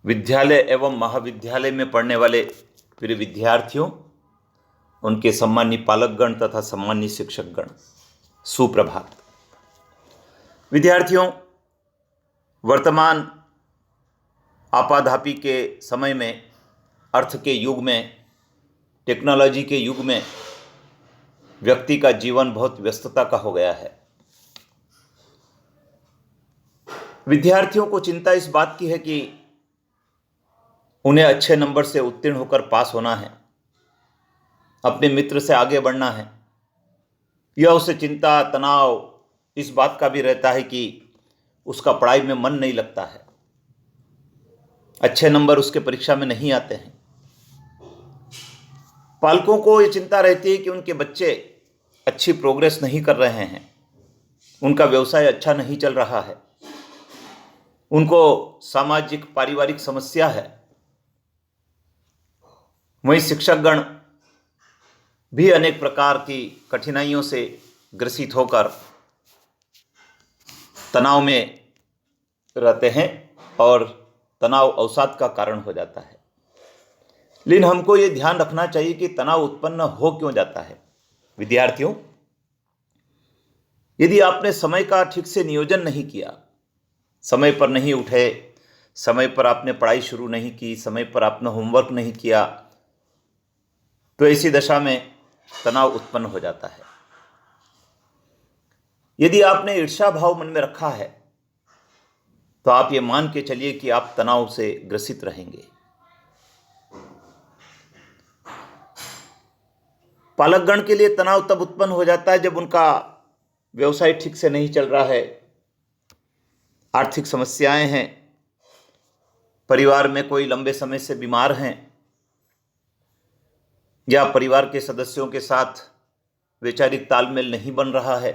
विद्यालय एवं महाविद्यालय में पढ़ने वाले प्रिय विद्यार्थियों, उनके सम्मानीय पालकगण तथा सम्मानीय शिक्षकगण, सुप्रभात। विद्यार्थियों, वर्तमान आपाधापी के समय में, अर्थ के युग में, टेक्नोलॉजी के युग में व्यक्ति का जीवन बहुत व्यस्तता का हो गया है। विद्यार्थियों को चिंता इस बात की है कि उन्हें अच्छे नंबर से उत्तीर्ण होकर पास होना है, अपने मित्र से आगे बढ़ना है। यह उसे चिंता, तनाव इस बात का भी रहता है कि उसका पढ़ाई में मन नहीं लगता है, अच्छे नंबर उसके परीक्षा में नहीं आते हैं। पालकों को यह चिंता रहती है कि उनके बच्चे अच्छी प्रोग्रेस नहीं कर रहे हैं, उनका व्यवसाय अच्छा नहीं चल रहा है, उनको सामाजिक पारिवारिक समस्या है। वहीं शिक्षकगण भी अनेक प्रकार की कठिनाइयों से ग्रसित होकर तनाव में रहते हैं और तनाव अवसाद का कारण हो जाता है। लेकिन हमको ये ध्यान रखना चाहिए कि तनाव उत्पन्न हो क्यों जाता है। विद्यार्थियों, यदि आपने समय का ठीक से नियोजन नहीं किया, समय पर नहीं उठे, समय पर आपने पढ़ाई शुरू नहीं की, समय पर आपने होमवर्क नहीं किया, तो ऐसी दशा में तनाव उत्पन्न हो जाता है। यदि आपने ईर्ष्या भाव मन में रखा है तो आप ये मान के चलिए कि आप तनाव से ग्रसित रहेंगे। पालकगण के लिए तनाव तब उत्पन्न हो जाता है जब उनका व्यवसाय ठीक से नहीं चल रहा है, आर्थिक समस्याएं हैं, परिवार में कोई लंबे समय से बीमार हैं, या परिवार के सदस्यों के साथ वैचारिक तालमेल नहीं बन रहा है,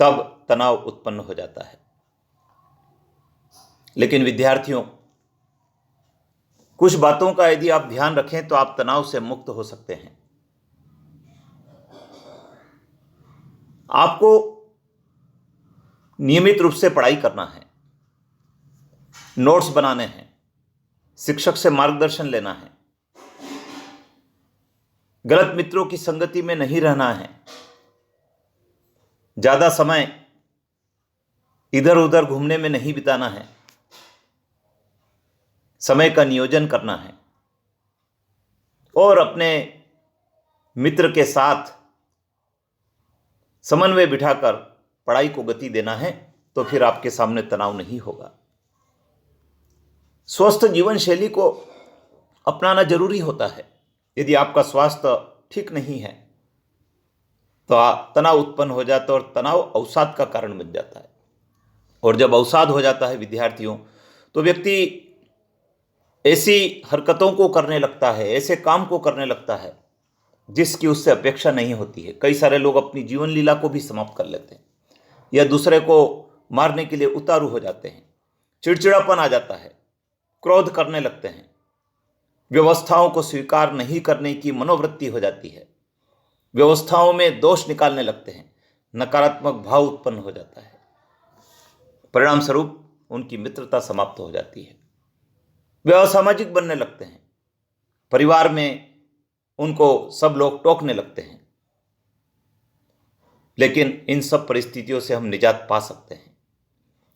तब तनाव उत्पन्न हो जाता है। लेकिन विद्यार्थियों, कुछ बातों का यदि आप ध्यान रखें तो आप तनाव से मुक्त हो सकते हैं। आपको नियमित रूप से पढ़ाई करना है, नोट्स बनाने हैं, शिक्षक से मार्गदर्शन लेना है, गलत मित्रों की संगति में नहीं रहना है, ज्यादा समय इधर उधर घूमने में नहीं बिताना है, समय का नियोजन करना है और अपने मित्र के साथ समन्वय बिठाकर पढ़ाई को गति देना है, तो फिर आपके सामने तनाव नहीं होगा। स्वस्थ जीवन शैली को अपनाना जरूरी होता है। यदि आपका स्वास्थ्य ठीक नहीं है तो तनाव उत्पन्न हो जाता है और तनाव अवसाद का कारण बन जाता है। और जब अवसाद हो जाता है विद्यार्थियों, तो व्यक्ति ऐसी हरकतों को करने लगता है, ऐसे काम को करने लगता है जिसकी उससे अपेक्षा नहीं होती है। कई सारे लोग अपनी जीवन लीला को भी समाप्त कर लेते हैं या दूसरे को मारने के लिए उतारू हो जाते हैं, चिड़चिड़ापन आ जाता है, क्रोध करने लगते हैं, व्यवस्थाओं को स्वीकार नहीं करने की मनोवृत्ति हो जाती है, व्यवस्थाओं में दोष निकालने लगते हैं, नकारात्मक भाव उत्पन्न हो जाता है। परिणाम स्वरूप उनकी मित्रता समाप्त हो जाती है, वे असामाजिक बनने लगते हैं, परिवार में उनको सब लोग टोकने लगते हैं। लेकिन इन सब परिस्थितियों से हम निजात पा सकते हैं।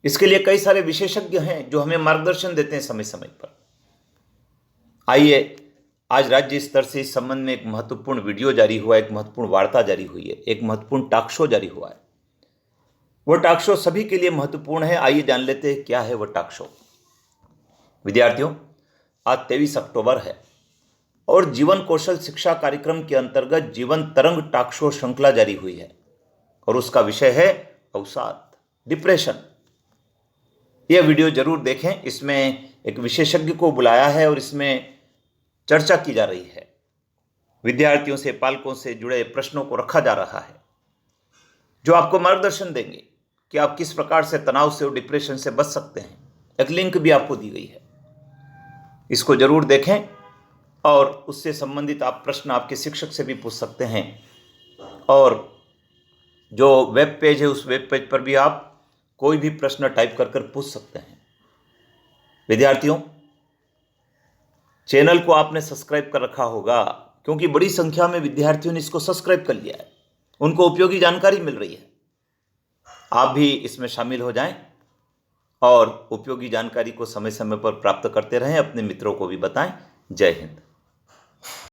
इसके लिए कई सारे विशेषज्ञ हैं जो हमें मार्गदर्शन देते हैं समय समय पर। आइए, आज राज्य स्तर से इस संबंध में एक महत्वपूर्ण वीडियो जारी हुआ, एक महत्वपूर्ण वार्ता जारी हुई है, एक महत्वपूर्ण टॉक शो जारी हुआ है। वह टॉक शो सभी के लिए महत्वपूर्ण है। आइए जान लेते हैं क्या है वह टॉक शो। विद्यार्थियों, आज 23 अक्टूबर है और जीवन कौशल शिक्षा कार्यक्रम के अंतर्गत जीवन तरंग टॉक शो श्रृंखला जारी हुई है और उसका विषय है अवसाद, डिप्रेशन। यह वीडियो जरूर देखें। इसमें एक विशेषज्ञ को बुलाया है और इसमें चर्चा की जा रही है। विद्यार्थियों से, पालकों से जुड़े प्रश्नों को रखा जा रहा है जो आपको मार्गदर्शन देंगे कि आप किस प्रकार से तनाव से और डिप्रेशन से बच सकते हैं। एक लिंक भी आपको दी गई है, इसको जरूर देखें और उससे संबंधित आप प्रश्न आपके शिक्षक से भी पूछ सकते हैं। और जो वेब पेज है, उस वेब पेज पर भी आप कोई भी प्रश्न टाइप कर पूछ सकते हैं। विद्यार्थियों, चैनल को आपने सब्सक्राइब कर रखा होगा, क्योंकि बड़ी संख्या में विद्यार्थियों ने इसको सब्सक्राइब कर लिया है, उनको उपयोगी जानकारी मिल रही है। आप भी इसमें शामिल हो जाएं और उपयोगी जानकारी को समय समय पर प्राप्त करते रहें, अपने मित्रों को भी बताएं। जय हिंद।